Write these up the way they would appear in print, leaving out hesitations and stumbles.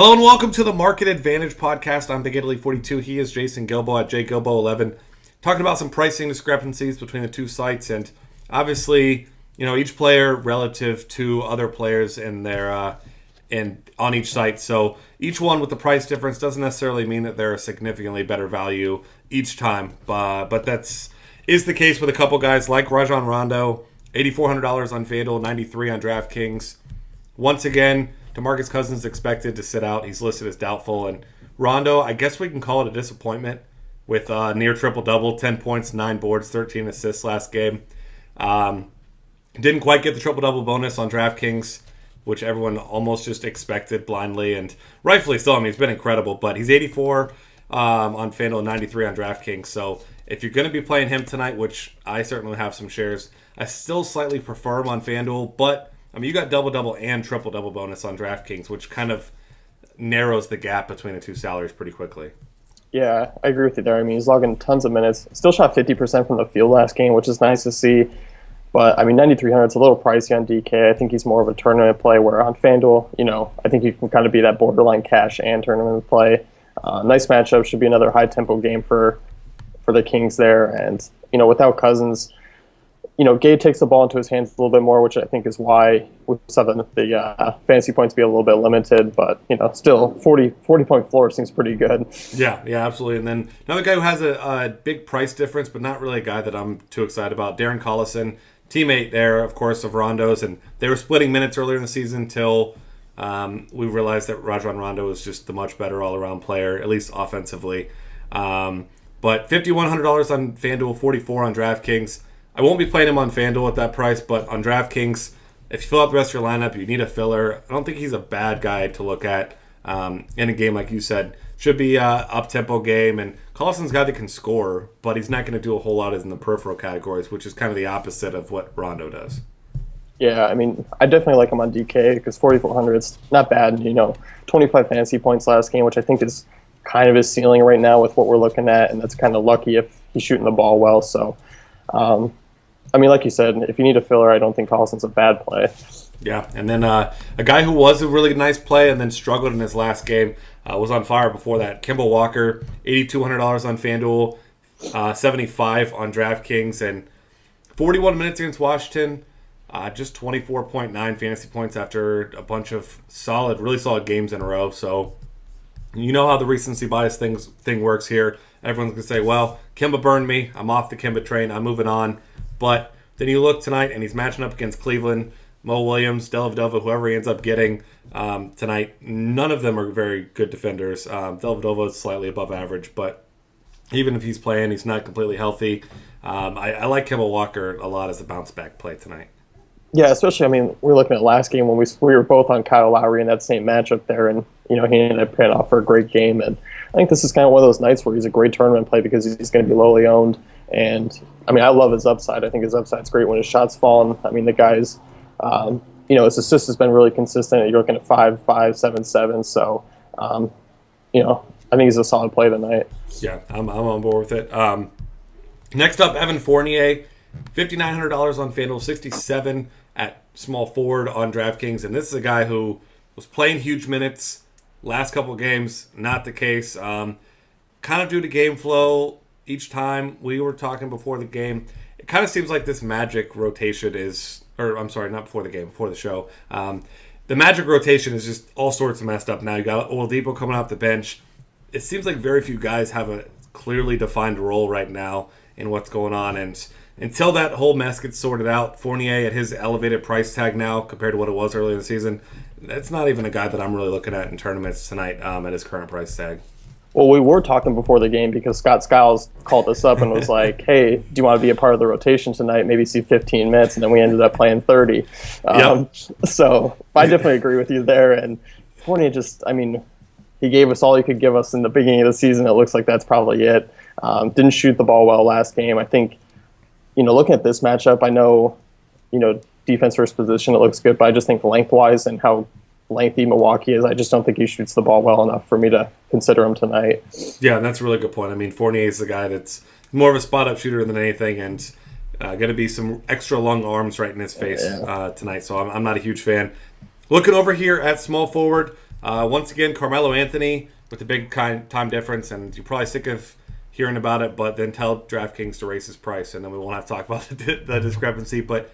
Hello and welcome to the Market Advantage podcast. I'm Big Italy 42. He is Jason Gilbo at jgilbo11. Talking about some pricing discrepancies between the two sites, and obviously, each player relative to other players in their on each site. So each one with the price difference doesn't necessarily mean that they're a significantly better value each time. But that's is the case with a couple guys like Rajon Rondo, $8,400 on FanDuel, $93 on DraftKings. Once again, DeMarcus Cousins expected to sit out. He's listed as doubtful. And Rondo, I guess we can call it a disappointment with near triple-double, 10 points, 9 boards, 13 assists last game. Didn't quite get the triple-double bonus on DraftKings, which everyone almost just expected blindly, and rightfully so. I mean, he's been incredible, but he's 84 on FanDuel, 93 on DraftKings. So if you're going to be playing him tonight, which I certainly have some shares, I still slightly prefer him on FanDuel, but I mean, you got double-double and triple-double bonus on DraftKings, which kind of narrows the gap between the two salaries pretty quickly. Yeah, I agree with you there. I mean, he's logging tons of minutes. Still shot 50% from the field last game, which is nice to see. But, I mean, 9,300 is a little pricey on DK. I think he's more of a tournament play, where on FanDuel, I think you can kind of be that borderline cash and tournament play. Nice matchup. Should be another high-tempo game for the Kings there. And, without Cousins, Gay takes the ball into his hands a little bit more, which I think is why we saw the fantasy points be a little bit limited. But, still 40-point floor seems pretty good. Yeah, absolutely. And then another guy who has a big price difference, but not really a guy that I'm too excited about, Darren Collison, teammate there, of course, of Rondo's. And they were splitting minutes earlier in the season until we realized that Rajon Rondo was just the much better all-around player, at least offensively. But $5,100 on FanDuel, $44 on DraftKings. I won't be playing him on FanDuel at that price, but on DraftKings, if you fill out the rest of your lineup, you need a filler. I don't think he's a bad guy to look at in a game, like you said. Should be a up-tempo game, and Collison's a guy that can score, but he's not going to do a whole lot in the peripheral categories, which is kind of the opposite of what Rondo does. Yeah, I mean, I definitely like him on DK because 4,400 is not bad. 25 fantasy points last game, which I think is kind of his ceiling right now with what we're looking at, and that's kind of lucky if he's shooting the ball well. So, I mean, like you said, if you need a filler, I don't think Collison's a bad play. Yeah, and then a guy who was a really nice play and then struggled in his last game, was on fire before that. Kemba Walker, $8,200 on FanDuel, $75 on DraftKings, and 41 minutes against Washington, just 24.9 fantasy points after a bunch of really solid games in a row. So you know how the recency bias thing works here. Everyone's going to say, well, Kemba burned me. I'm off the Kemba train. I'm moving on. But then you look tonight, and he's matching up against Cleveland, Mo Williams, Dellavedova, whoever he ends up getting tonight. None of them are very good defenders. Dellavedova is slightly above average, but even if he's playing, he's not completely healthy. I like Kemba Walker a lot as a bounce-back play tonight. Yeah, especially, I mean, we were looking at last game when we were both on Kyle Lowry in that same matchup there, and, he ended up paying off for a great game. And I think this is kind of one of those nights where he's a great tournament play because he's going to be lowly owned. And, I mean, I love his upside. I think his upside's great when his shots fall. I mean, the guy's, his assist has been really consistent. You're looking at 5, 7, 7. So, I think he's a solid play tonight. Yeah, I'm on board with it. Next up, Evan Fournier, $5,900 on FanDuel, $67 at small forward on DraftKings. And this is a guy who was playing huge minutes last couple of games. Not the case. Kind of due to game flow each time. We were talking before the game. It kind of seems like this Magic rotation is, not before the game, before the show. The Magic rotation is just all sorts of messed up now. You got Oladipo coming off the bench. It seems like very few guys have a clearly defined role right now in what's going on. And until that whole mess gets sorted out, Fournier at his elevated price tag now compared to what it was earlier in the season, that's not even a guy that I'm really looking at in tournaments tonight at his current price tag. Well, we were talking before the game because Scott Skiles called us up and was like, hey, do you want to be a part of the rotation tonight? Maybe see 15 minutes, and then we ended up playing 30. So I definitely agree with you there. And Fournier he gave us all he could give us in the beginning of the season. It looks like that's probably it. Didn't shoot the ball well last game. I think, looking at this matchup, I know, defense versus position, it looks good, but I just think lengthwise and how lengthy Milwaukee is, I just don't think he shoots the ball well enough for me to consider him tonight. Yeah, that's a really good point. I mean, Fournier is the guy that's more of a spot-up shooter than anything, and going to be some extra long arms right in his face tonight, so I'm not a huge fan. Looking over here at small forward, Once again, Carmelo Anthony with the big time difference, and you're probably sick of hearing about it, but then tell DraftKings to raise his price, and then we won't have to talk about the discrepancy. But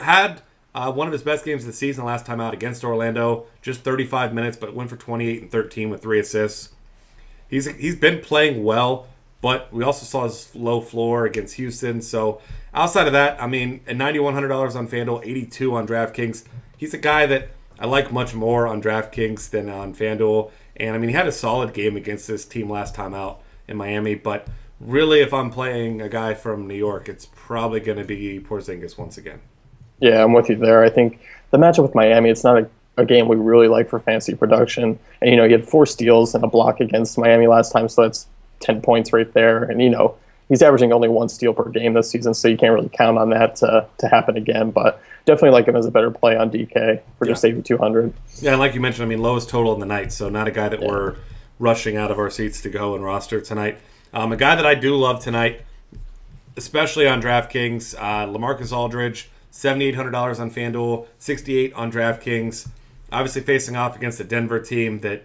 had one of his best games of the season last time out against Orlando, just 35 minutes, but went for 28 and 13 with 3 assists. He's been playing well, but we also saw his low floor against Houston. So outside of that, I mean, at $9,100 on FanDuel, 82 on DraftKings, he's a guy that I like much more on DraftKings than on FanDuel. And I mean, he had a solid game against this team last time out in Miami, but really, if I'm playing a guy from New York, it's probably going to be Porzingis once again. Yeah, I'm with you there. I think the matchup with Miami, it's not a game we really like for fantasy production. And, he had 4 steals and a block against Miami last time, so that's 10 points right there. And, he's averaging only 1 steal per game this season, so you can't really count on that to happen again. But definitely like him as a better play on DK for just 8,200. Yeah, and like you mentioned, I mean, lowest total in the night, so not a guy that we're rushing out of our seats to go and roster tonight. A guy that I do love tonight, especially on DraftKings, LaMarcus Aldridge, $7,800 on FanDuel, $68 on DraftKings. Obviously facing off against a Denver team that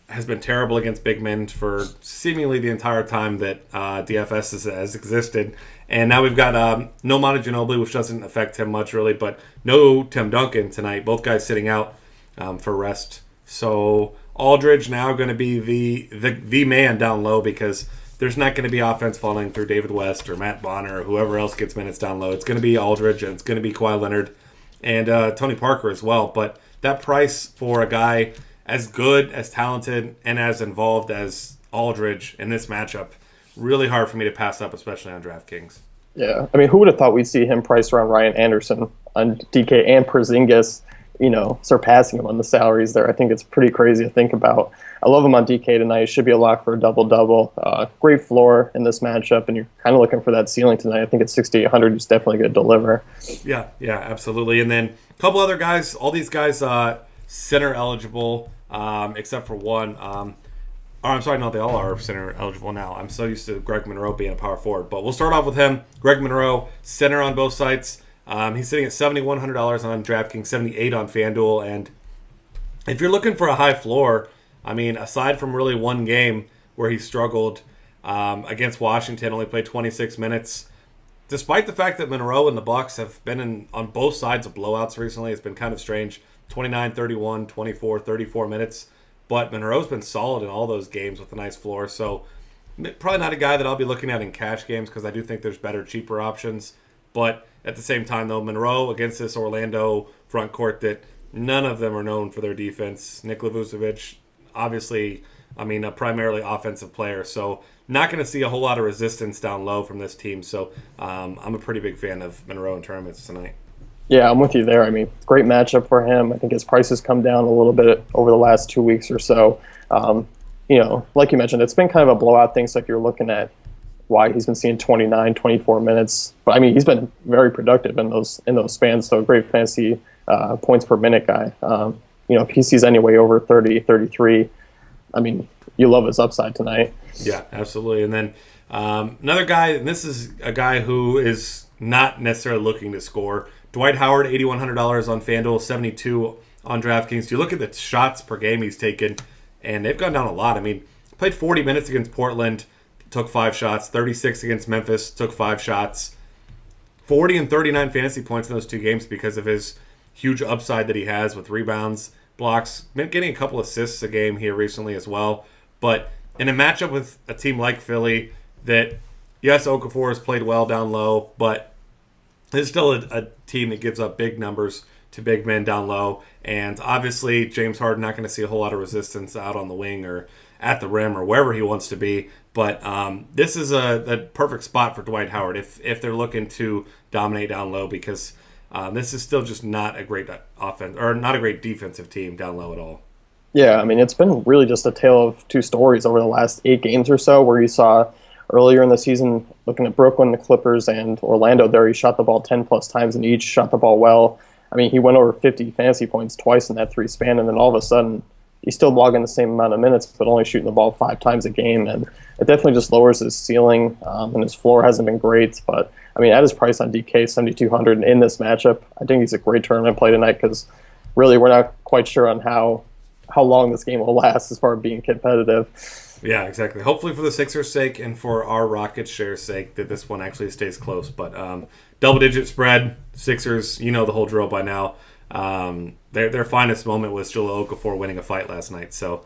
has been terrible against big men for seemingly the entire time that DFS has existed. And now we've got no Manu Ginobili, which doesn't affect him much really, but no Tim Duncan tonight. Both guys sitting out for rest. So Aldridge now going to be the man down low because there's not going to be offense falling through David West or Matt Bonner or whoever else gets minutes down low. It's going to be Aldridge and it's going to be Kawhi Leonard and Tony Parker as well. But that price for a guy as good, as talented, and as involved as Aldridge in this matchup, really hard for me to pass up, especially on DraftKings. Yeah, I mean, who would have thought we'd see him priced around Ryan Anderson on DK and Porzingis, surpassing him on the salaries there. I think it's pretty crazy to think about. I love him on DK tonight. Should be a lock for a double-double. Great floor in this matchup, and you're kind of looking for that ceiling tonight. I think at 6,800, he's definitely going to deliver. Yeah, absolutely. And then a couple other guys, all these guys center eligible, except for one. I'm sorry, no, they all are center eligible now. I'm so used to Greg Monroe being a power forward. But we'll start off with him. Greg Monroe, center on both sites. He's sitting at $7,100 on DraftKings, $78 on FanDuel. And if you're looking for a high floor, I mean, aside from really one game where he struggled against Washington, only played 26 minutes. Despite the fact that Monroe and the Bucks have been on both sides of blowouts recently, it's been kind of strange. 29, 31, 24, 34 minutes. But Monroe's been solid in all those games with a nice floor. So probably not a guy that I'll be looking at in cash games because I do think there's better, cheaper options. But at the same time, though, Monroe against this Orlando front court that none of them are known for their defense. Nikola Vucevic, obviously, a primarily offensive player. So not going to see a whole lot of resistance down low from this team. So I'm a pretty big fan of Monroe in tournaments tonight. Yeah, I'm with you there. I mean, great matchup for him. I think his price has come down a little bit over the last 2 weeks or so. Like you mentioned, it's been kind of a blowout thing. So if you're looking at why he's been seeing 29, 24 minutes, but I mean, he's been very productive in those spans. So a great fantasy points per minute guy. If he sees any way over 30, 33, I mean, you love his upside tonight. Yeah, absolutely. And then another guy, and this is a guy who is not necessarily looking to score. Dwight Howard, $8,100 on FanDuel, $72 on DraftKings. You look at the shots per game he's taken, and they've gone down a lot. I mean, played 40 minutes against Portland, took 5 shots. 36 against Memphis, took 5 shots. 40 and 39 fantasy points in those 2 games because of his huge upside that he has with rebounds, blocks, been getting a couple assists a game here recently as well. But in a matchup with a team like Philly that, yes, Okafor has played well down low, but it's still a team that gives up big numbers to big men down low. And obviously, James Harden not going to see a whole lot of resistance out on the wing or at the rim or wherever he wants to be. But this is a perfect spot for Dwight Howard if they're looking to dominate down low because this is still just not a great offense or not a great defensive team down low at all. Yeah, I mean, it's been really just a tale of 2 stories over the last 8 games or so where you saw earlier in the season, looking at Brooklyn, the Clippers, and Orlando there, he shot the ball 10-plus times and each shot the ball well. I mean, he went over 50 fantasy points twice in that 3 span, and then all of a sudden, he's still logging the same amount of minutes, but only shooting the ball 5 times a game, and it definitely just lowers his ceiling, and his floor hasn't been great, but, I mean, at his price on DK, 7,200 in this matchup, I think he's a great tournament play tonight because really we're not quite sure on how how long this game will last as far as being competitive. Yeah, exactly. Hopefully for the Sixers' sake and for our Rockets' share's sake that this one actually stays close. But double-digit spread, Sixers, you know the whole drill by now. Their finest moment was Jahlil Okafor winning a fight last night. So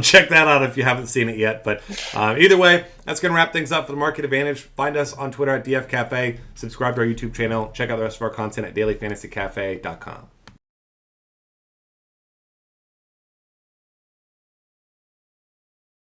check that out if you haven't seen it yet. But either way, that's going to wrap things up for the Market Advantage. Find us on Twitter at DF Cafe. Subscribe to our YouTube channel. Check out the rest of our content at dailyfantasycafe.com.